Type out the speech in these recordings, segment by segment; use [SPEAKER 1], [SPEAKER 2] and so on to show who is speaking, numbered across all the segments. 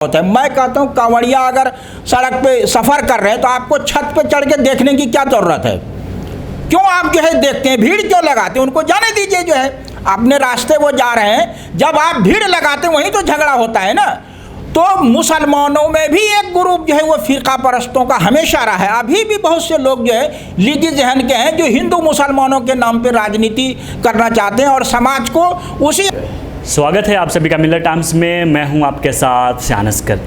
[SPEAKER 1] होता है। मैं कहता हूँ कांवड़िया अगर सड़क पे सफ़र कर रहे हैं तो आपको छत पे चढ़ के देखने की क्या ज़रूरत है? क्यों आप जो है देखते हैं, भीड़ क्यों लगाते हैं? उनको जाने दीजिए, जो है अपने रास्ते वो जा रहे हैं। जब आप भीड़ लगाते हैं वहीं तो झगड़ा होता है ना। तो मुसलमानों में भी एक ग्रुप जो है वो फ़िरका परस्तों का हमेशा रहा है। अभी भी बहुत से लोग जो है लीगी जहन के हैं जो हिंदू मुसलमानों के नाम पे राजनीति करना चाहते हैं और समाज को उसी।
[SPEAKER 2] स्वागत है आप सभी का मिलर टाइम्स में। मैं हूं आपके साथ शानस्कर।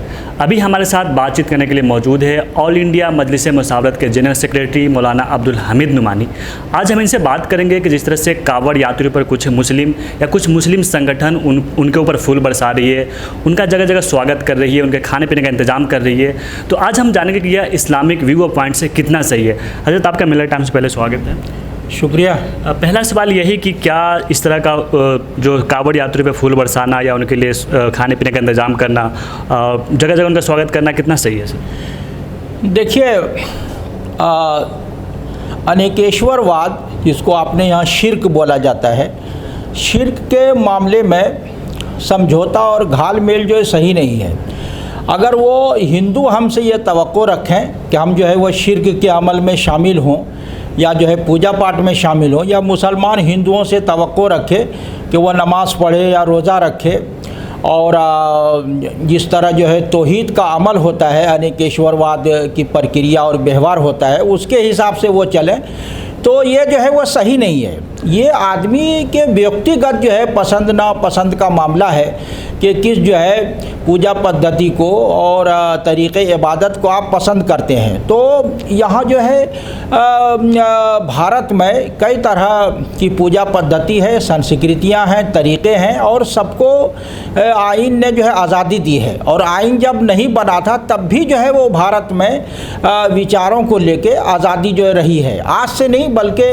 [SPEAKER 2] अभी हमारे साथ बातचीत करने के लिए मौजूद है ऑल इंडिया मजलिस मुसावरत के जनरल सेक्रेटरी मौलाना अब्दुल हमीद नुमानी। आज हम इनसे बात करेंगे कि जिस तरह से कावड़ यात्रियों पर कुछ मुस्लिम संगठन उनके ऊपर फूल बरसा रही है, उनका जगह जगह स्वागत कर रही है, उनके खाने पीने का इंतजाम कर रही है। तो आज हम जानेंगे कि यह इस्लामिक व्यू पॉइंट से कितना सही है। हजरत आपका मिलर टाइम्स से पहले स्वागत है।
[SPEAKER 1] शुक्रिया।
[SPEAKER 2] पहला सवाल यही कि क्या इस तरह का जो कावड़ यात्रियों पे फूल बरसाना या उनके लिए खाने पीने का इंतज़ाम करना, जगह जगह उनका स्वागत करना कितना सही है सर?
[SPEAKER 1] देखिए, अनेकेश्वरवाद जिसको आपने यहाँ शिर्क बोला जाता है, शिर्क के मामले में समझौता और घाल मेल जो है सही नहीं है। अगर वो हिंदू हमसे ये तवक्को रखें कि हम जो है वो शिर्क के अमल में शामिल हों या जो है पूजा पाठ में शामिल हों, या मुसलमान हिंदुओं से तवक्को रखे कि वो नमाज़ पढ़े या रोज़ा रखे और जिस तरह जो है तौहीद का अमल होता है, अनेकेश्वरवाद की प्रक्रिया और व्यवहार होता है, उसके हिसाब से वो चलें, तो ये जो है वो सही नहीं है। ये आदमी के व्यक्तिगत जो है पसंद नापसंद का मामला है कि किस जो है पूजा पद्धति को और तरीक़े इबादत को आप पसंद करते हैं। तो यहाँ जो है भारत में कई तरह की पूजा पद्धति है, संस्कृतियाँ हैं, तरीक़े हैं और सबको आइन ने जो है आज़ादी दी है। और आइन जब नहीं बना था तब भी जो है वो भारत में विचारों को लेके आज़ादी जो है रही है। आज से नहीं बल्कि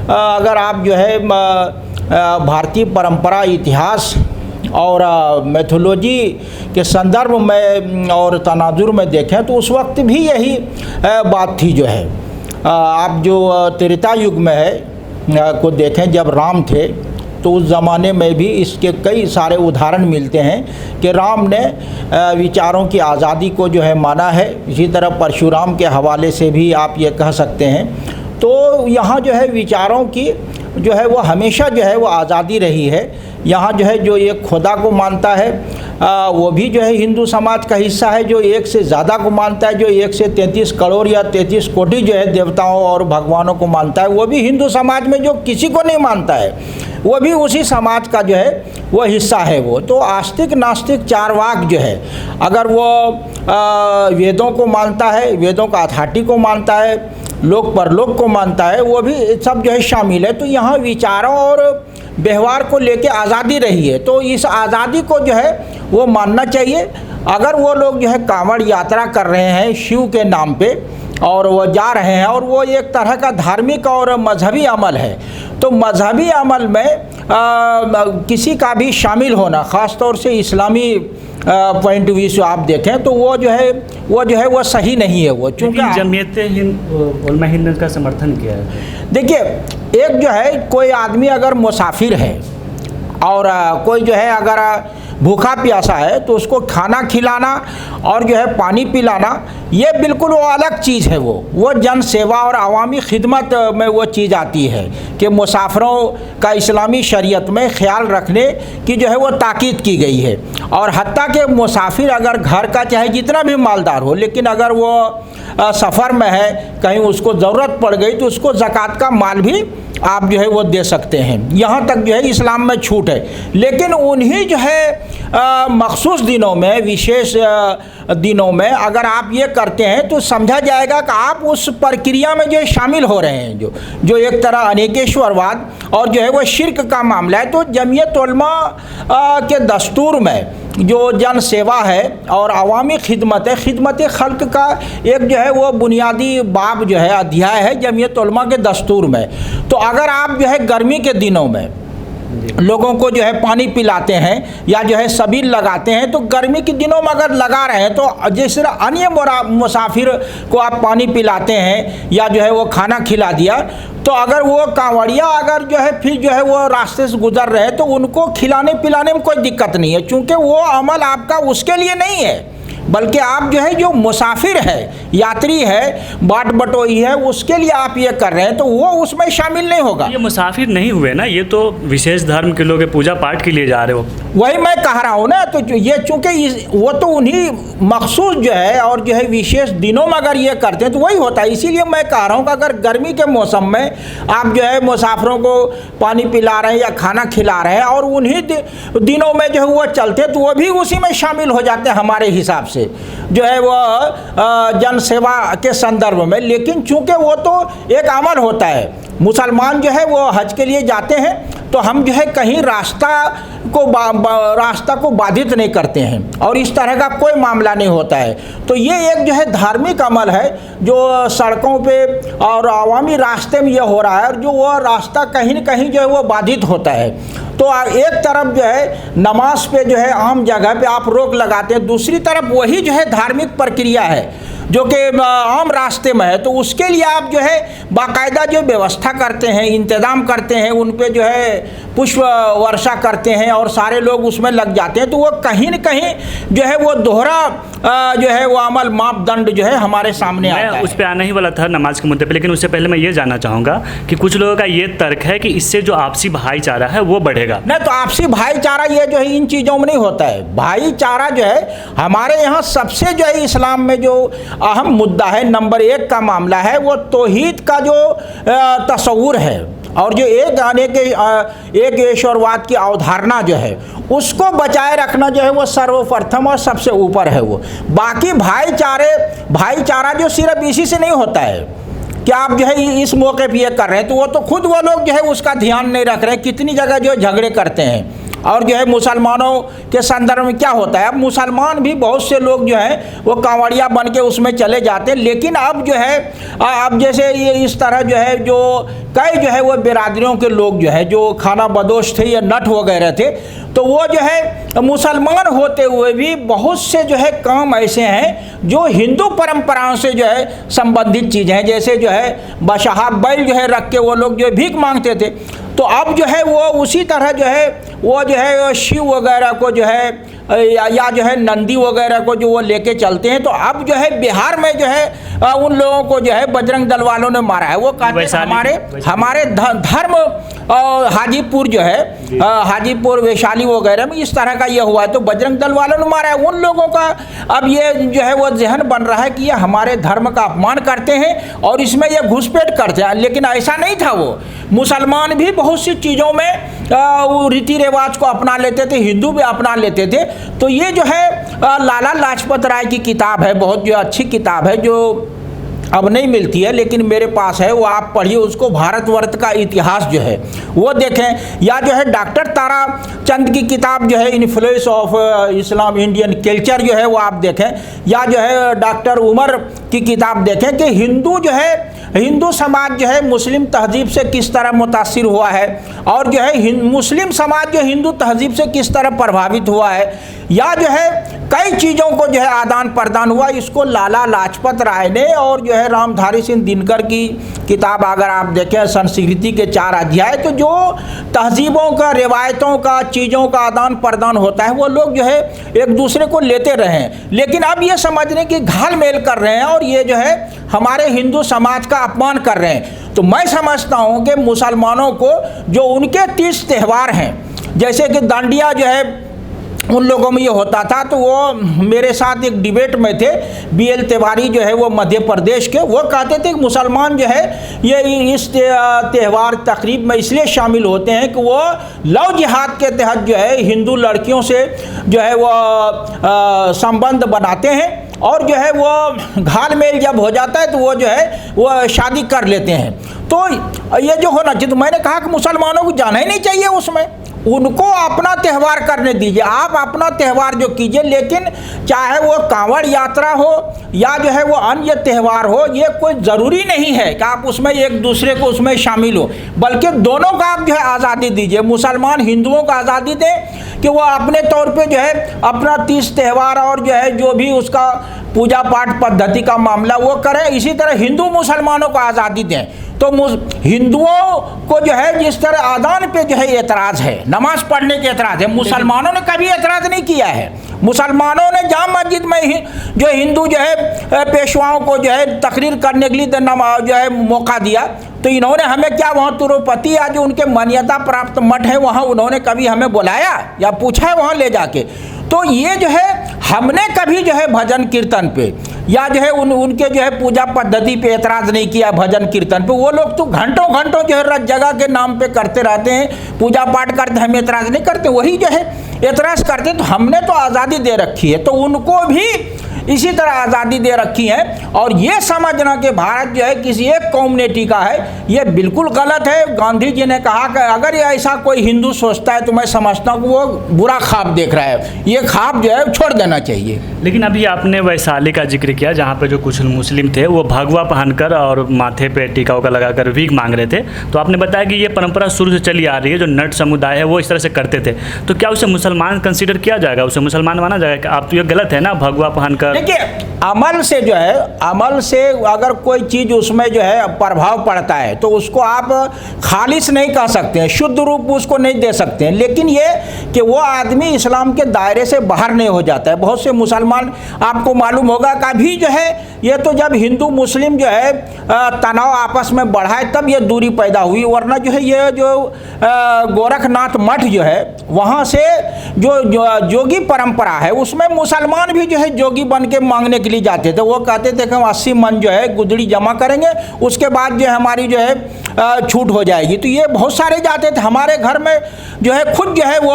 [SPEAKER 1] अगर आप जो है भारतीय परंपरा, इतिहास और मैथोलॉजी के संदर्भ में और तनाजुर में देखें तो उस वक्त भी यही बात थी। जो है आप जो त्रेता युग में है को देखें, जब राम थे तो उस ज़माने में भी इसके कई सारे उदाहरण मिलते हैं कि राम ने विचारों की आज़ादी को जो है माना है। इसी तरह परशुराम के हवाले से भी आप ये कह सकते हैं। तो यहाँ जो है विचारों की जो है वो हमेशा जो है वो आज़ादी रही है। यहाँ जो है जो एक खुदा को मानता है वो भी जो है हिंदू समाज का हिस्सा है, जो एक से ज़्यादा को मानता है, जो 1 से 33 करोड़ या 33 कोटि जो है देवताओं और भगवानों को मानता है, वो भी हिंदू समाज में जो किसी को नहीं मानता है वो भी उसी समाज का जो है वो हिस्सा है। वो तो आस्तिक नास्तिक चारवाक जो है, अगर वो वेदों को मानता है, वेदों का अथॉरिटी को मानता है, लोक परलोक को मानता है, वो भी सब जो है शामिल है। तो यहाँ विचारों और व्यवहार को लेके आज़ादी रही है, तो इस आज़ादी को जो है वो मानना चाहिए। अगर वो लोग जो है कांवड़ यात्रा कर रहे हैं शिव के नाम पे और वो जा रहे हैं और वो एक तरह का धार्मिक और मजहबी अमल है, तो मजहबी अमल में किसी का भी शामिल होना, ख़ास तौर से इस्लामी पॉइंट ऑफ व्यू से आप देखें तो वो जो है वो सही नहीं है। वो चूँकि
[SPEAKER 2] जमीयत उलमा हिंद ने इसका समर्थन किया है।
[SPEAKER 1] देखिए, एक जो है कोई आदमी अगर मुसाफिर है और कोई जो है अगर भूखा प्यासा है तो उसको खाना खिलाना और जो है पानी पिलाना, ये बिल्कुल वो अलग चीज़ है। वो जन सेवा और अवामी खिदमत में वो चीज़ आती है कि मुसाफिरों का इस्लामी शरीयत में ख्याल रखने की जो है वो ताकीद की गई है। और हत्ता के मुसाफिर अगर घर का चाहे जितना भी मालदार हो, लेकिन अगर वो सफ़र में है, कहीं उसको ज़रूरत पड़ गई तो उसको ज़कात का माल भी आप जो है वो दे सकते हैं। यहाँ तक जो है इस्लाम में छूट है। लेकिन उन्हीं जो है मखसूस दिनों में, विशेष दिनों में अगर आप ये करते हैं तो समझा जाएगा कि आप उस प्रक्रिया में जो शामिल हो रहे हैं, जो एक तरह अनेकेश्वरवाद और जो है वो शिर्क का मामला है। तो जमीयत उलमा के दस्तूर में जो जन सेवा है और अवामी खिदमत है, खिदमत खल्क का एक जो है वो बुनियादी बाब जो है अध्याय है जमीयत उलमा के दस्तूर में। तो अगर आप जो है गर्मी के दिनों में लोगों को जो है पानी पिलाते हैं या जो है सबील लगाते हैं, तो गर्मी के दिनों में अगर लगा रहे हैं तो जिस अन्य मुसाफिर को आप पानी पिलाते हैं या जो है वो खाना खिला दिया, तो अगर वो कांवड़िया अगर जो है फिर जो है वो रास्ते से गुजर रहे हैं तो उनको खिलाने पिलाने में कोई दिक्कत नहीं है, क्योंकि वो अमल आपका उसके लिए नहीं है। बल्कि आप जो है जो मुसाफिर है, यात्री है, बाट बटोही है, उसके लिए आप ये कर रहे हैं, तो वो उसमें शामिल नहीं होगा।
[SPEAKER 2] ये मुसाफिर नहीं हुए ना, ये तो विशेष धर्म के लोग पूजा पाठ के लिए जा रहे हो।
[SPEAKER 1] वही मैं कह रहा हूँ ना, तो ये चूंकि वो तो उन्हीं मखसूस जो है और जो है विशेष दिनों में अगर ये करते हैं तो वही होता है। इसीलिए मैं कह रहा हूँ कि अगर गर्मी के मौसम में आप जो है मुसाफिरों को पानी पिला रहे हैं या खाना खिला रहे हैं और उन्हीं दिनों में जो है वो चलते हैं, तो वो भी उसी में शामिल हो जाते हैं हमारे हिसाब से जो है वो जन सेवा के संदर्भ में। लेकिन चूंकि वो तो एक अमल होता है, मुसलमान जो है वो हज के लिए जाते हैं, तो हम जो है कहीं रास्ता को बाधित नहीं करते हैं और इस तरह का कोई मामला नहीं होता है। तो ये एक जो है धार्मिक अमल है जो सड़कों पे और आवामी रास्ते में ये हो रहा है, और जो वो रास्ता कहीं न कहीं जो है वो बाधित होता है। तो एक तरफ जो है नमाज पे जो है आम जगह पे आप रोक लगाते हैं, दूसरी तरफ वही जो है धार्मिक प्रक्रिया है जो कि आम रास्ते में है, तो उसके लिए आप जो है बाकायदा जो व्यवस्था करते हैं, इंतज़ाम करते हैं, उन पे जो है पुष्प वर्षा करते हैं और सारे लोग उसमें लग जाते हैं। तो वो कहीं न कहीं जो है वो दोहरा जो है वो अमल मापदंड जो है हमारे सामने आता है।
[SPEAKER 2] मैं उस पर आना ही वाला था नमाज के मुद्दे पे, लेकिन उससे पहले मैं ये जानना चाहूँगा कि कुछ लोगों का ये तर्क है कि इससे जो आपसी भाईचारा है वो बढ़ेगा।
[SPEAKER 1] नहीं, तो आपसी भाईचारा ये जो है इन चीज़ों में नहीं होता है। भाईचारा जो है हमारे यहाँ सबसे जो है इस्लाम में जो अहम मुद्दा है, नंबर 1 का मामला है, वो तौहीद का जो तस्वुर है और जो एक ईश्वरवाद की अवधारणा जो है उसको बचाए रखना जो है वो सर्वप्रथम और सबसे ऊपर है। वो बाकी भाईचारा जो सिर्फ इसी से नहीं होता है कि आप जो है इस मौके पे ये कर रहे हैं, तो वो तो खुद वो लोग जो है उसका ध्यान नहीं रख रहे हैं। कितनी जगह जो झगड़े करते हैं और जो है मुसलमानों के संदर्भ में क्या होता है, अब मुसलमान भी बहुत से लोग जो हैं वो कांवड़िया बन के उसमें चले जाते हैं। लेकिन अब जो है अब जैसे ये इस तरह जो है जो कई जो है वो बिरादरियों के लोग जो है जो खाना बदोश थे या नट वगैरह थे, तो वो जो है मुसलमान होते हुए भी बहुत से जो है काम ऐसे हैं जो हिंदू परंपराओं से जो है संबंधित चीज़ें हैं। जैसे जो है बादशाह बैल जो है रख के वो लोग जो है भीख मांगते थे, तो अब जो है वो उसी तरह जो है वो जो है शिव वगैरह को जो है या जो है नंदी वगैरह को जो वो लेके चलते हैं। तो अब जो है बिहार में जो है उन लोगों को जो है बजरंग दल वालों ने मारा है। वो कहते हैं हमारे धर्म हाजीपुर जो है हाजीपुर वैशाली वगैरह में इस तरह का ये हुआ है, तो बजरंग दल वालों ने मारा है। उन लोगों का अब ये जो है वो जहन बन रहा है कि ये हमारे धर्म का अपमान करते हैं और इसमें ये घुसपैठ करते हैं। लेकिन ऐसा नहीं था, वो मुसलमान भी बहुत सी चीज़ों में रीति रिवाज को अपना लेते थे, हिंदू भी अपना लेते थे। तो ये जो है लाला लाजपत राय की किताब है, बहुत जो अच्छी किताब है जो अब नहीं मिलती है लेकिन मेरे पास है, वो आप पढ़िए उसको। भारतवर्ष का इतिहास जो है वो देखें, या जो है डॉक्टर तारा चंद की किताब जो है influence of Islam Indian culture जो है वो आप देखें, या जो है डॉक्टर उमर की किताब देखें कि हिंदू जो है हिंदू समाज जो है मुस्लिम तहजीब से किस तरह मुतासिर हुआ है और जो है मुस्लिम समाज जो हिंदू तहजीब से किस तरह प्रभावित हुआ है, या जो है कई चीज़ों को जो है आदान प्रदान हुआ। इसको लाला लाजपत राय ने और जो है रामधारी सिंह दिनकर की किताब अगर आप देखें संस्कृति के 4 अध्याय, तो जो तहजीबों का, रिवायतों का, चीज़ों का आदान प्रदान होता है वो लोग जो है एक दूसरे को लेते रहे। लेकिन अब ये समझने की घाल मेल कर रहे हैं और ये जो है हमारे हिंदू समाज का अपमान कर रहे हैं। तो मैं समझता हूँ कि मुसलमानों को जो उनके 30 त्यौहार हैं, जैसे कि दांडिया जो है उन लोगों में ये होता था, तो वो मेरे साथ एक डिबेट में थे BL तिवारी जो है वो मध्य प्रदेश के, वो कहते थे कि मुसलमान जो है ये इस त्यौहार तकरीब में इसलिए शामिल होते हैं कि वो लव जिहाद के तहत जो है हिंदू लड़कियों से जो है वो संबंध बनाते हैं और जो है वो घाल मेल जब हो जाता है तो वो जो है वो शादी कर लेते हैं। तो ये जो होना चाहिए, तो मैंने कहा कि मुसलमानों को जाना ही नहीं चाहिए उसमें, उनको अपना त्यौहार करने दीजिए, आप अपना त्यौहार जो कीजिए। लेकिन चाहे वो कांवड़ यात्रा हो या जो है वो अन्य त्यौहार हो, ये कोई ज़रूरी नहीं है कि आप उसमें एक दूसरे को उसमें शामिल हो, बल्कि दोनों का आप जो है आज़ादी दीजिए। मुसलमान हिंदुओं को आज़ादी दें कि वो अपने तौर पे जो है अपना 30 त्यौहार और जो है जो भी उसका पूजा पाठ पद्धति का मामला वो करें, इसी तरह हिंदू मुसलमानों को आज़ादी दें। तो हिंदुओं को जो है जिस तरह आदान पे जो है एतराज़ है, नमाज पढ़ने के एतराज़ है, मुसलमानों ने कभी एतराज़ नहीं किया है। मुसलमानों ने जामा मस्जिद में ही जो हिंदू जो है पेशवाओं को जो है तकरीर करने के लिए जो है मौका दिया, तो इन्होंने हमें क्या वहाँ तिरुपति या जो उनके मान्यता प्राप्त मठ है वहाँ उन्होंने कभी हमें बुलाया या पूछा है वहाँ ले जाके? तो ये जो है हमने कभी जो है भजन कीर्तन पे या जो है उनके जो है पूजा पद्धति पे एतराज़ नहीं किया। भजन कीर्तन पे वो लोग तो घंटों घंटों जो है रत जगह के नाम पे करते रहते हैं, पूजा पाठ करते, हम एतराज़ नहीं करते, वही जो है एतराज़ करते। तो हमने तो आज़ादी दे रखी है, तो उनको भी इसी तरह आज़ादी दे रखी है। और ये समझना कि भारत जो है किसी एक कम्युनिटी का है, ये बिल्कुल गलत है। गांधी जी ने कहा कि अगर ये ऐसा कोई हिंदू सोचता है तो मैं समझता हूँ कि वो बुरा ख्वाब देख रहा है, ये ख्वाब जो है छोड़ देना चाहिए।
[SPEAKER 2] लेकिन अभी आपने वैशाली का जिक्र किया जहाँ पे जो कुछ मुस्लिम थे वो भगवा पहनकर और माथे पे टीका उका लगाकर भीख मांग रहे थे, तो आपने बताया कि ये परंपरा शुरू से चली आ रही है, जो नट समुदाय है वो इस तरह से करते थे, तो क्या उसे मुसलमान कंसिडर किया जाएगा, उसे मुसलमान माना जाएगा कि आप तो ये गलत है ना भगवा पहनकर?
[SPEAKER 1] देखिए, अमल से जो है, अमल से अगर कोई चीज़ उसमें जो है प्रभाव पड़ता है तो उसको आप खालिश नहीं कह सकते हैं, शुद्ध रूप उसको नहीं दे सकते हैं। लेकिन ये कि वो आदमी इस्लाम के दायरे से बाहर नहीं हो जाता है। बहुत से मुसलमान, आपको मालूम होगा कि अभी जो है ये तो जब हिंदू मुस्लिम जो है तनाव आपस में बढ़ा है तब ये दूरी पैदा हुई, वरना जो है ये जो गोरखनाथ मठ जो है वहाँ से जो जोगी परंपरा है उसमें मुसलमान भी जो है जोगी बन के मांगने के लिए जाते थे। वो कहते थे कि हम 80 मन जो है गुदड़ी जमा करेंगे, उसके बाद जो है हमारी जो है छूट हो जाएगी। तो ये बहुत सारे जाते थे। हमारे घर में जो है खुद जो है वो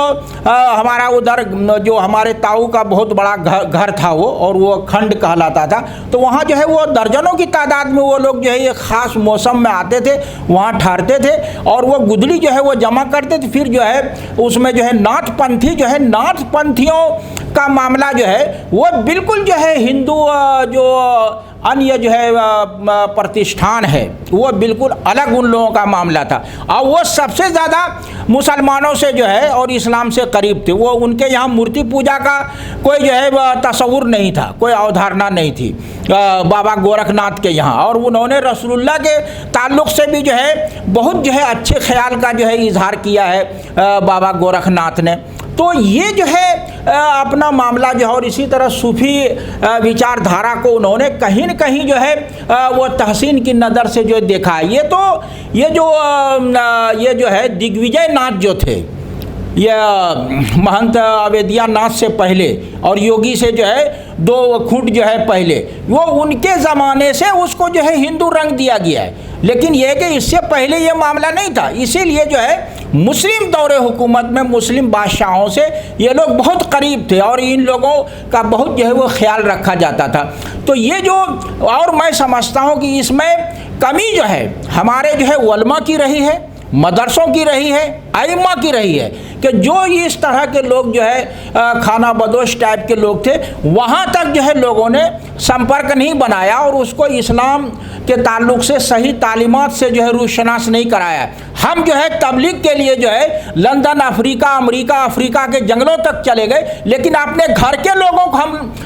[SPEAKER 1] हमारा उधर जो हमारे ताऊ का बहुत बड़ा घर था वो, और वो खंड कहलाता था, तो वहाँ जो है वो दर्जनों की तादाद में वो लोग जो है एक ख़ास मौसम में आते थे, वहाँ ठहरते थे और वो गुदड़ी जो है वो जमा करते थे। फिर जो है उसमें जो है नाथपंथी जो है, नाथपंथियों का मामला जो है वो बिल्कुल जो है हिंदू जो अन्य जो है प्रतिष्ठान है वो बिल्कुल अलग उन लोगों का मामला था, और वो सबसे ज़्यादा मुसलमानों से जो है और इस्लाम से करीब थे। वो उनके यहाँ मूर्ति पूजा का कोई जो है तस्वुर नहीं था, कोई अवधारणा नहीं थी बाबा गोरखनाथ के यहाँ, और उन्होंने रसूलुल्लाह के ताल्लुक़ से भी जो है बहुत जो है अच्छे ख्याल का जो है इजहार किया है बाबा गोरखनाथ ने। तो ये जो है अपना मामला जो है, और इसी तरह सूफी विचारधारा को उन्होंने कहीं न कहीं जो है वो तहसीन की नज़र से जो देखा है। ये जो है दिग्विजय नाथ जो थे, ये महंत अवेदिया नाथ से पहले और योगी से जो है 2 खूंट जो है पहले, वो उनके ज़माने से उसको जो है हिंदू रंग दिया गया है। लेकिन यह कि इससे पहले ये मामला नहीं था, इसीलिए जो है मुस्लिम दौरे हुकूमत में मुस्लिम बादशाहों से ये लोग बहुत करीब थे और इन लोगों का बहुत जो है वो ख्याल रखा जाता था। तो ये जो, और मैं समझता हूँ कि इसमें कमी जो है हमारे जो है उलमा की रही है, मदरसों की रही है, आइम्मा की रही है, कि जो इस तरह के लोग जो है खाना बदोश टाइप के लोग थे, वहाँ तक जो है लोगों ने संपर्क नहीं बनाया और उसको इस्लाम के ताल्लुक़ से सही तालीमात से जो है रूशनास नहीं कराया। हम जो है तबलीग के लिए जो है लंदन, अफ्रीका, अमेरिका, अफ्रीका के जंगलों तक चले गए, लेकिन अपने घर के लोगों को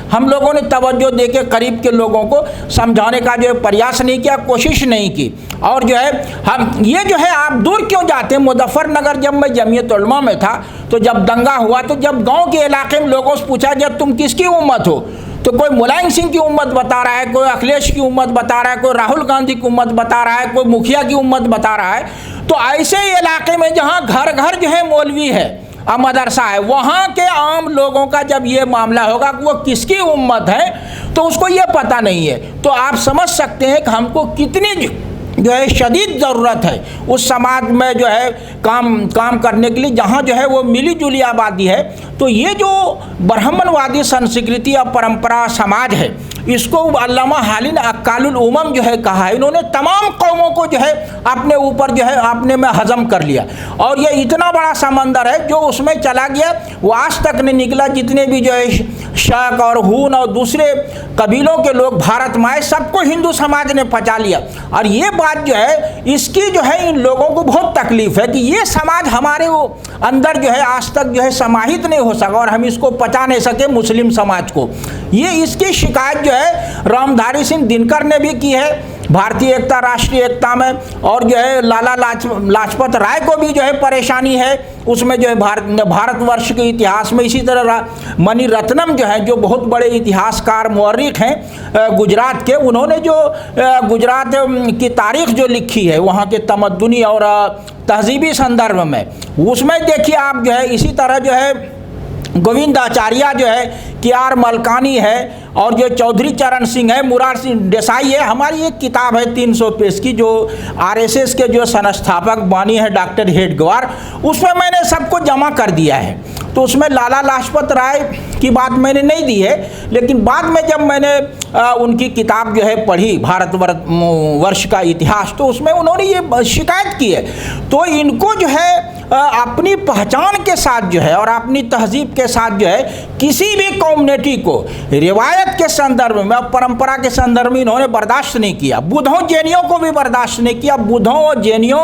[SPEAKER 1] हम लोगों ने तवज्जो दे के करीब के लोगों को समझाने का जो है प्रयास नहीं किया, कोशिश नहीं की। और जो है हम ये जो है आप दूर क्यों जाते हैं? मुजफ्फरनगर जब मैं जमीयत उलमा में था तो जब दंगा हुआ तो जब गांव के इलाके में लोगों से पूछा जब तुम किसकी उम्मत हो, तो कोई मुलायम सिंह की उम्मत बता रहा है, कोई अखिलेश की उम्मत बता रहा है, कोई राहुल गांधी की उम्मत बता रहा है, कोई मुखिया की उम्मत बता रहा है। तो ऐसे इलाके में जहाँ घर घर जो है मौलवी है, मदरसा है, वहाँ के आम लोगों का जब ये मामला होगा कि वो किसकी उम्मत है तो उसको ये पता नहीं है। तो आप समझ सकते हैं कि हमको कितनी जो है शदीद ज़रूरत है उस समाज में जो है काम करने के लिए जहाँ जो है वो मिली जुली आबादी है। तो ये जो ब्राह्मणवादी संस्कृति और परंपरा समाज है, इसको अल्लामा हालिन अक्कालुल उमम जो है कहा है, इन्होंने तमाम कौमों को जो है अपने ऊपर जो है अपने में हजम कर लिया, और ये इतना बड़ा समंदर है जो उसमें चला गया वो आज तक नहीं निकला। जितने भी जो है शक और हून और दूसरे कबीलों के लोग भारत में आए, सबको हिंदू समाज ने पचा लिया। और ये बात जो है इसकी जो है इन लोगों को बहुत तकलीफ है कि ये समाज हमारे अंदर जो है आज तक जो है समाहित नहीं हो सका और हम इसको पचा नहीं सके मुस्लिम समाज को। ये इसकी शिकायत जो है रामधारी सिंह दिनकर ने भी की है भारतीय एकता, राष्ट्रीय एकता में, और जो है लाला लाजपत राय को भी जो है परेशानी है उसमें, जो है भारतवर्ष के इतिहास में। इसी तरह मणि रत्नम जो है, जो बहुत बड़े इतिहासकार मौर्रिख हैं गुजरात के, उन्होंने जो गुजरात की तारीख जो लिखी है वहाँ के तमद्दुनी और तहजीबी संदर्भ में, उसमें देखिए आप जो है इसी तरह जो है गोविंद आचार्य जो है, के.आर. मलकानी है, और जो चौधरी चरण सिंह है, मुरार सिंह देसाई है। हमारी एक किताब है 300 पेज की जो आरएसएस के जो संस्थापक बानी है डॉक्टर हेडगेवार, उसमें मैंने सबको जमा कर दिया है। तो उसमें लाला लाजपत राय की बात मैंने नहीं दी है, लेकिन बाद में जब मैंने उनकी किताब जो है पढ़ी भारतवर्ष का इतिहास, तो उसमें उन्होंने ये शिकायत की है। तो इनको जो है अपनी पहचान के साथ जो है और अपनी तहजीब के साथ जो है किसी भी कम्युनिटी को रिवायत के संदर्भ में और परंपरा के संदर्भ में इन्होंने बर्दाश्त नहीं किया। बुद्धों जैनियों को भी बर्दाश्त नहीं किया। बुद्धों और जैनियों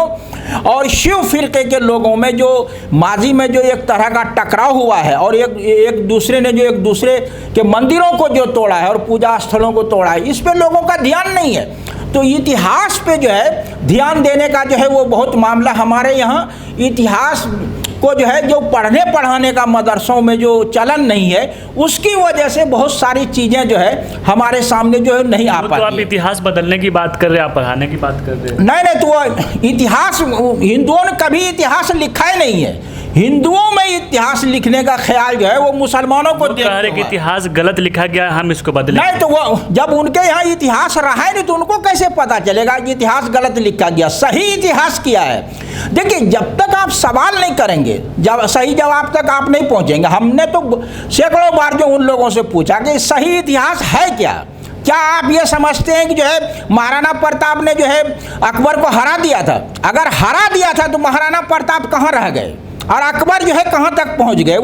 [SPEAKER 1] और शिव फिरके के लोगों में जो माजी में जो एक तरह का टकराव हुआ है और एक दूसरे ने जो एक दूसरे के मंदिरों को जो तोड़ा है और पूजा स्थलों को तोड़ा है, इस पे लोगों का ध्यान नहीं है। तो इतिहास पे जो है ध्यान देने का जो है वो बहुत मामला हमारे यहाँ इतिहास को जो है जो पढ़ने पढ़ाने का मदरसों में जो चलन नहीं है, उसकी वजह से बहुत सारी चीज़ें जो है हमारे सामने जो है नहीं आ पाती।
[SPEAKER 2] तो आप इतिहास बदलने की बात कर रहे हैं, आप पढ़ाने की बात कर रहे हैं।
[SPEAKER 1] नहीं, तो वो इतिहास हिंदुओं ने कभी इतिहास लिखा ही नहीं है। हिंदुओं में इतिहास लिखने का ख्याल जो है वो मुसलमानों को
[SPEAKER 2] कह रहे कि इतिहास गलत लिखा गया, हम इसको बदलें।
[SPEAKER 1] नहीं, तो वो जब उनके यहाँ इतिहास रहा है नहीं तो उनको कैसे पता चलेगा कि इतिहास गलत लिखा गया, सही इतिहास किया है। देखिए, जब तक आप सवाल नहीं करेंगे, जब सही जवाब तक आप नहीं पहुँचेंगे। हमने तो सैकड़ों बार जो उन लोगों से पूछा कि सही इतिहास है क्या आप ये समझते हैं कि जो है महाराणा प्रताप ने जो है अकबर को हरा दिया था? अगर हरा दिया था तो महाराणा प्रताप कहाँ रह गए और अकबर जो है कहाँ तक पहुँच गए?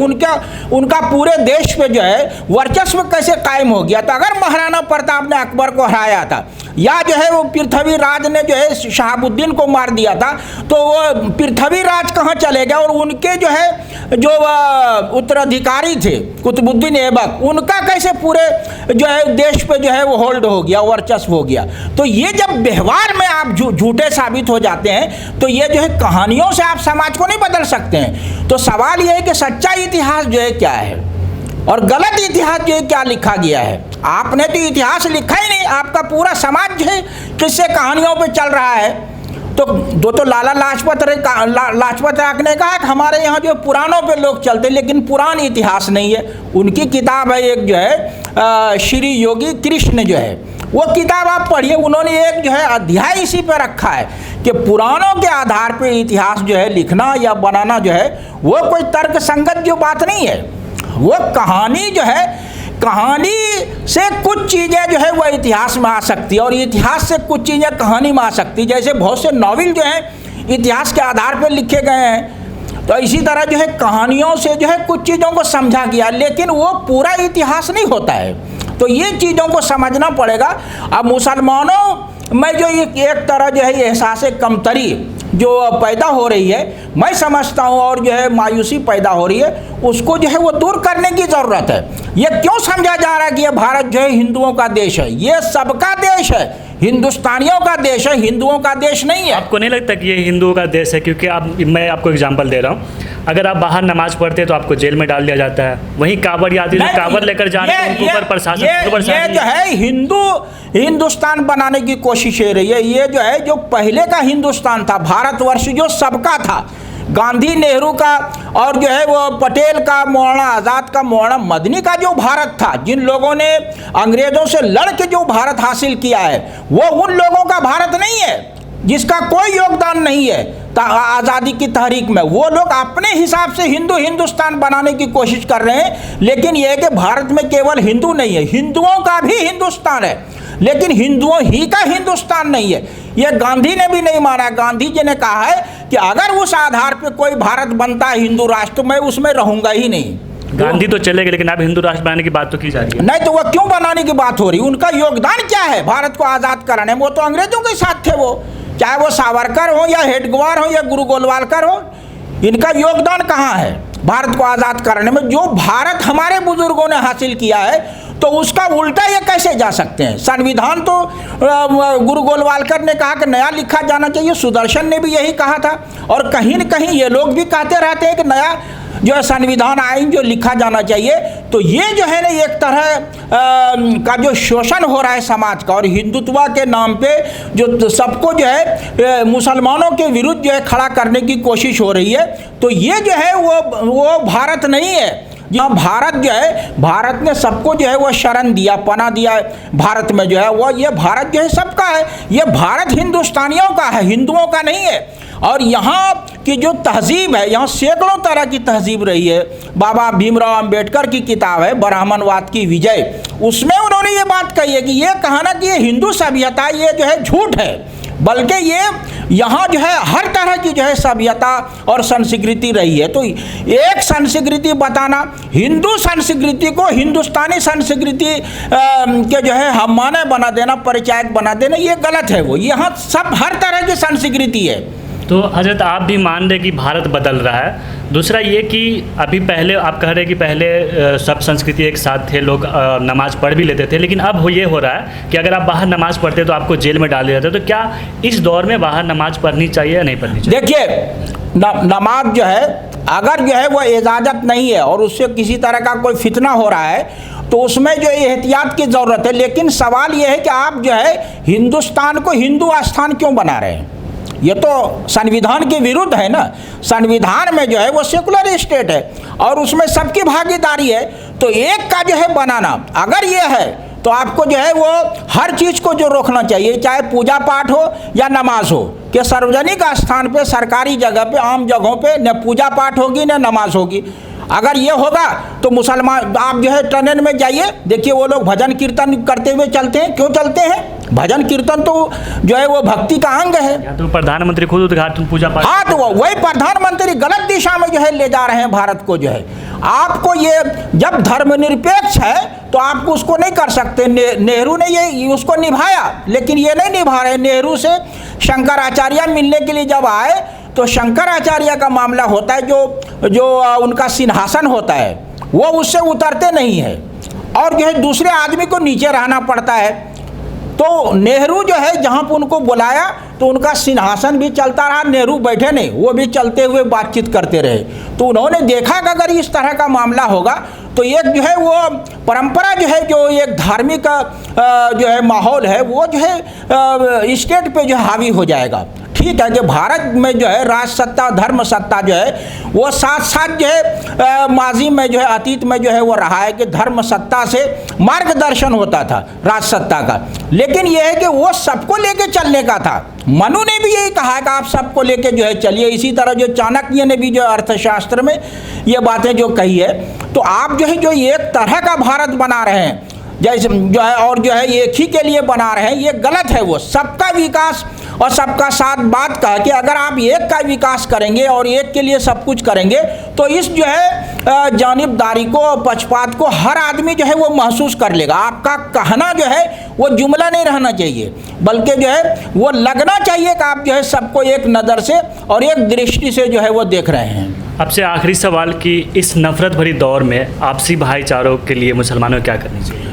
[SPEAKER 1] उनका पूरे देश पे जो है वर्चस्व कैसे कायम हो गया? तो अगर महाराणा प्रताप ने अकबर को हराया था या जो है वो पृथ्वीराज ने जो है शहाबुद्दीन को मार दिया था, तो वो पृथ्वीराज कहाँ चले गए? और उनके जो है जो उत्तराधिकारी थे कुतुबुद्दीन ऐबक, उनका कैसे पूरे जो है देश पे जो है वो होल्ड हो गया, वर्चस्व हो गया? तो ये जब व्यवहार में आप झूठे साबित हो जाते हैं तो ये जो है कहानियों से आप समाज को नहीं बदल सकते हैं। तो सवाल ये है कि सच्चा इतिहास जो है क्या है और गलत इतिहास जो है क्या लिखा गया है। आपने तो इतिहास लिखा ही नहीं, आपका पूरा समाज जो है किससे कहानियों पे चल रहा है। तो लाला लाजपत राय ने कहा कि हमारे यहाँ जो पुराणों पे लोग चलते हैं, लेकिन पुरान इतिहास नहीं है। उनकी किताब है एक जो है श्री योगी कृष्ण जो है, वो किताब आप पढ़िए। उन्होंने एक जो है अध्याय इसी पे रखा है कि पुराणों के आधार पे इतिहास जो है लिखना या बनाना जो है वो कोई तर्क संगत जो बात नहीं है। वो कहानी जो है, कहानी से कुछ चीज़ें जो है वह इतिहास में आ सकती है और इतिहास से कुछ चीज़ें कहानी में आ सकती है। जैसे बहुत से नॉवेल जो हैं इतिहास के आधार पर लिखे गए हैं, तो इसी तरह जो है कहानियों से जो है कुछ चीज़ों को समझा गया, लेकिन वो पूरा इतिहास नहीं होता है। तो ये चीज़ों को समझना पड़ेगा। अब मुसलमानों में जो एक तरह जो है एहसास कमतरी जो पैदा हो रही है, मैं समझता हूँ, और जो है मायूसी पैदा हो रही है, उसको जो है वो दूर करने की ज़रूरत है। ये क्यों समझा जा रहा है कि ये भारत जो है हिंदुओं का देश है? ये सबका देश है, हिंदुस्तानियों का देश है, हिंदुओं का देश नहीं है।
[SPEAKER 2] आपको नहीं लगता कि ये हिंदुओं का देश है? क्योंकि मैं आपको एग्जांपल दे रहा हूँ, अगर आप बाहर नमाज पढ़ते हैं तो आपको जेल में डाल दिया जाता है। वहीं कांवड़ यात्री जो कांवड़ लेकर जा रहे हैं उनके ऊपर प्रशासन
[SPEAKER 1] ये जो है हिंदुस्तान बनाने की कोशिश हो रही है। ये जो है जो पहले का हिंदुस्तान था, भारतवर्ष जो सबका था, गांधी नेहरू का और जो है वो पटेल का, मौलाना आज़ाद का, मौलाना मदनी का जो भारत था, जिन लोगों ने अंग्रेज़ों से लड़ के जो भारत हासिल किया है, वो उन लोगों का भारत नहीं है जिसका कोई योगदान नहीं है आज़ादी की तहरीक में। वो लोग अपने हिसाब से हिंदुस्तान बनाने की कोशिश कर रहे हैं, लेकिन यह है कि भारत में केवल हिंदू नहीं है, हिंदुओं का भी हिंदुस्तान है, लेकिन हिंदुओं ही का हिंदुस्तान नहीं है। ये गांधी ने भी नहीं माना। गांधी जी ने कहा है कि अगर उस आधार पर कोई भारत बनता है हिंदू राष्ट्र, मैं उसमें रहूंगा ही नहीं।
[SPEAKER 2] गांधी तो चले गए, लेकिन अब हिंदू राष्ट्र बनाने की बात तो की जा रही है।
[SPEAKER 1] नहीं, तो वो क्यों बनाने की बात हो रही? उनका योगदान क्या है भारत को आज़ाद कराने में? वो तो अंग्रेजों के साथ थे। वो चाहे वो सावरकर हो या हेडगेवार हो या गुरु गोलवालकर हो, इनका योगदान कहाँ है? भारत को आज़ाद करने में, जो भारत हमारे बुजुर्गों ने हासिल किया है, तो उसका उल्टा ये कैसे जा सकते हैं? संविधान तो गुरु गोलवालकर ने कहा कि नया लिखा जाना चाहिए, सुदर्शन ने भी यही कहा था, और कहीं न कहीं ये लोग भी कहते रहते हैं कि नया जो है संविधान आइन जो लिखा जाना चाहिए। तो ये जो है ना एक तरह का जो शोषण हो रहा है समाज का, और हिंदुत्व के नाम पे जो सबको जो है मुसलमानों के विरुद्ध जो है खड़ा करने की कोशिश हो रही है, तो ये जो है वो भारत नहीं है। जहाँ भारत जो है, भारत ने सबको जो है वो शरण दिया, पनाह दिया है भारत में जो है वो, ये भारत जो है सबका है, ये भारत हिंदुस्तानियों का है, हिंदुओं का नहीं है। और यहाँ की जो तहजीब है, यहाँ सैकड़ों तरह की तहजीब रही है। बाबा भीमराव अंबेडकर की किताब है ब्राह्मणवाद की विजय, उसमें उन्होंने ये बात कही है कि ये कहना कि ये हिंदू सभ्यता ये जो है झूठ है, बल्कि ये यहाँ जो है हर तरह की जो है सभ्यता और संस्कृति रही है। तो एक संस्कृति बताना, हिंदू संस्कृति को हिंदुस्तानी संस्कृति के जो है हम माने बना देना, परिचायक बना देना, ये गलत है। वो यहाँ सब हर तरह की संस्कृति है।
[SPEAKER 2] तो हजरत आप भी मान रहे कि भारत बदल रहा है। दूसरा ये कि अभी पहले आप कह रहे कि पहले सब संस्कृति एक साथ थे, लोग नमाज़ पढ़ भी लेते थे, लेकिन अब ये हो रहा है कि अगर आप बाहर नमाज़ पढ़ते तो आपको जेल में डाल दिया जाता है। तो क्या इस दौर में बाहर नमाज़ पढ़नी चाहिए या नहीं पढ़नी चाहिए?
[SPEAKER 1] देखिए, नमाज जो है अगर जो है वो इजाज़त नहीं है और उससे किसी तरह का कोई फितना हो रहा है, तो उसमें जो एहतियात की ज़रूरत है। लेकिन सवाल ये है कि आप जो है हिंदुस्तान को हिंदू स्थान क्यों बना रहे हैं? ये तो संविधान के विरुद्ध है ना। संविधान में जो है वो सेकुलर स्टेट है और उसमें सबकी भागीदारी है। तो एक का जो है बनाना अगर ये है, तो आपको जो है वो हर चीज़ को जो रोकना चाहिए, चाहे पूजा पाठ हो या नमाज हो, कि सार्वजनिक स्थान पे, सरकारी जगह पे, आम जगहों पे न पूजा पाठ होगी न नमाज होगी। अगर ये होगा तो मुसलमान, आप जो है ट्रेन में जाइए, देखिए वो लोग भजन कीर्तन करते हुए चलते हैं। क्यों चलते हैं? भजन कीर्तन तो जो है वो भक्ति का अंग है।
[SPEAKER 2] तो प्रधानमंत्री खुद उद्घाटन पूजा पाठ,
[SPEAKER 1] हाँ, तो वही प्रधानमंत्री गलत दिशा में जो है ले जा रहे हैं भारत को। जो है आपको ये जब धर्मनिरपेक्ष है तो आपको उसको नहीं कर सकते। नेहरू ने ये उसको निभाया, लेकिन ये नहीं निभा रहे। नेहरू से शंकराचार्य मिलने के लिए जब आए तो शंकराचार्य का मामला होता है, जो उनका सिंहासन होता है वो उससे उतरते नहीं है और जो है दूसरे आदमी को नीचे रहना पड़ता है। तो नेहरू जो है जहाँ पर उनको बुलाया तो उनका सिंहासन भी चलता रहा, नेहरू बैठे नहीं, वो भी चलते हुए बातचीत करते रहे। तो उन्होंने देखा कि अगर इस तरह का मामला होगा तो एक जो है वो परंपरा जो है, जो एक धार्मिक जो है माहौल है, वो जो है स्टेट पे जो हावी हो जाएगा। ठीक है कि भारत में जो है राज सत्ता, धर्म सत्ता जो है वो साथ साथ जो है माजी में जो है, अतीत में जो है वो रहा है कि धर्म सत्ता से मार्गदर्शन होता था राज सत्ता का। लेकिन ये है कि वो सबको लेके चलने का था। मनु ने भी यही कहा कि आप सबको लेके जो है चलिए। इसी तरह जो चाणक्य ने भी जो अर्थशास्त्र में ये बातें जो कही है, तो आप जो है जो एक तरह का भारत बना रहे हैं जैसे जो है, और जो है एक ही के लिए बना रहे हैं, ये गलत है। वो सबका विकास और सबका साथ बात का कि अगर आप एक का विकास करेंगे और एक के लिए सब कुछ करेंगे तो इस जो है जानिबदारी को, पक्षपात को हर आदमी जो है वो महसूस कर लेगा। आपका कहना जो है वो जुमला नहीं रहना चाहिए, बल्कि जो है वो लगना चाहिए कि आप जो है सबको एक नज़र से और एक दृष्टि से जो है वो देख रहे हैं।
[SPEAKER 2] आपसे आखिरी सवाल कि इस नफ़रत भरी दौर में आपसी भाईचारों के लिए मुसलमानों को क्या करनी चाहिए?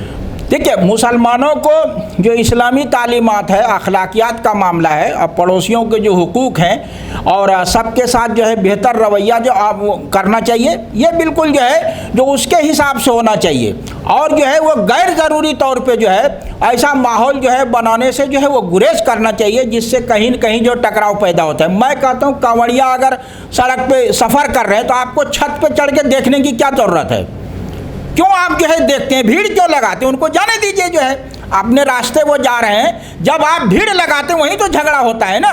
[SPEAKER 1] देखिए, मुसलमानों को जो इस्लामी तालीमात है, अखलाकियात का मामला है, अब पड़ोसियों के जो हुकूक हैं और सबके साथ जो है बेहतर रवैया जो आप करना चाहिए, ये बिल्कुल जो है जो उसके हिसाब से होना चाहिए। और जो है वो गैर ज़रूरी तौर पे जो है ऐसा माहौल जो है बनाने से जो है वो गुरेज करना चाहिए, जिससे कहीं न कहीं जो टकराव पैदा होता है। मैं कहता हूँ कांवड़िया अगर सड़क पे सफ़र कर रहे हैं तो आपको छत पे चढ़ के देखने की क्या ज़रूरत है? क्यों आप जो है देखते हैं? भीड़ क्यों लगाते हैं? उनको जाने दीजिए, जो है अपने रास्ते वो जा रहे हैं। जब आप भीड़ लगाते हैं वहीं तो झगड़ा होता है ना।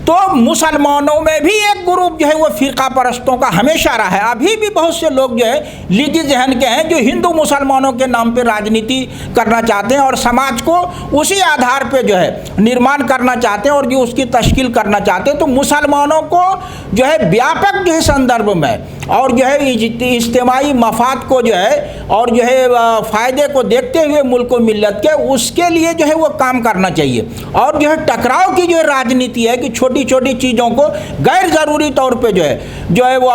[SPEAKER 1] तो मुसलमानों में भी एक ग्रुप जो है वो फ़िरका परस्तों का हमेशा रहा है। अभी भी बहुत से लोग जो है लीगी जहन के हैं, जो हिंदू मुसलमानों के नाम पे राजनीति करना चाहते हैं और समाज को उसी आधार पे जो है निर्माण करना चाहते हैं और जो उसकी तश्कील करना चाहते हैं। तो मुसलमानों को जो है व्यापक जो है संदर्भ में और जो है इज्तिमाई मफाद को जो है और जो है फ़ायदे को देखते हुए मुल्क मिल्लत के, उसके लिए जो है वो काम करना चाहिए। और जो है टकराव की जो राजनीति है कि छोटी छोटी चीज़ों को गैर ज़रूरी तौर पे जो है वो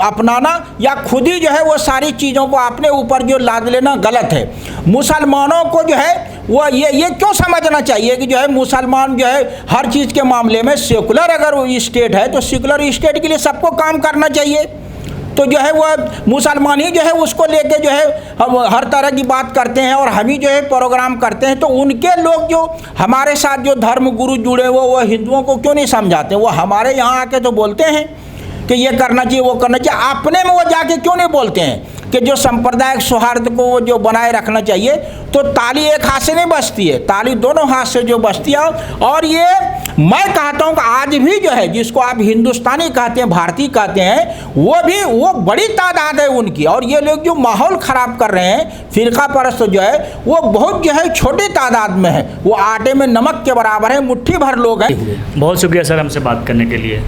[SPEAKER 1] अपनाना या खुद ही जो है वो सारी चीज़ों को अपने ऊपर जो लाद लेना गलत है। मुसलमानों को जो है वो ये क्यों समझना चाहिए कि जो है मुसलमान जो है हर चीज़ के मामले में सेकुलर अगर वो स्टेट है तो सेकुलर स्टेट के लिए सबको काम करना चाहिए। तो जो है वो मुसलमान ही जो है उसको लेके जो है हम हर तरह की बात करते हैं और हम ही जो है प्रोग्राम करते हैं। तो उनके लोग जो हमारे साथ जो धर्म गुरु जुड़े वो हिंदुओं को क्यों नहीं समझाते? वो हमारे यहाँ आके तो बोलते हैं कि ये करना चाहिए वो करना चाहिए, अपने में वो जाके क्यों नहीं बोलते हैं कि जो सांप्रदायिक सौहार्द को वो जो बनाए रखना चाहिए। तो ताली एक हाथ से नहीं बजती है, ताली दोनों हाथ से जो बजती है। और ये मैं कहता हूँ कि आज भी जो है जिसको आप हिंदुस्तानी कहते हैं, भारतीय कहते हैं, वो बड़ी तादाद है उनकी। और ये लोग जो माहौल ख़राब कर रहे हैं फ़िरका परस्त जो है वो बहुत जो है छोटी तादाद में है, वो आटे में नमक के बराबर है, मुट्ठी भर लोग हैं।
[SPEAKER 2] बहुत शुक्रिया सर हमसे बात करने के लिए।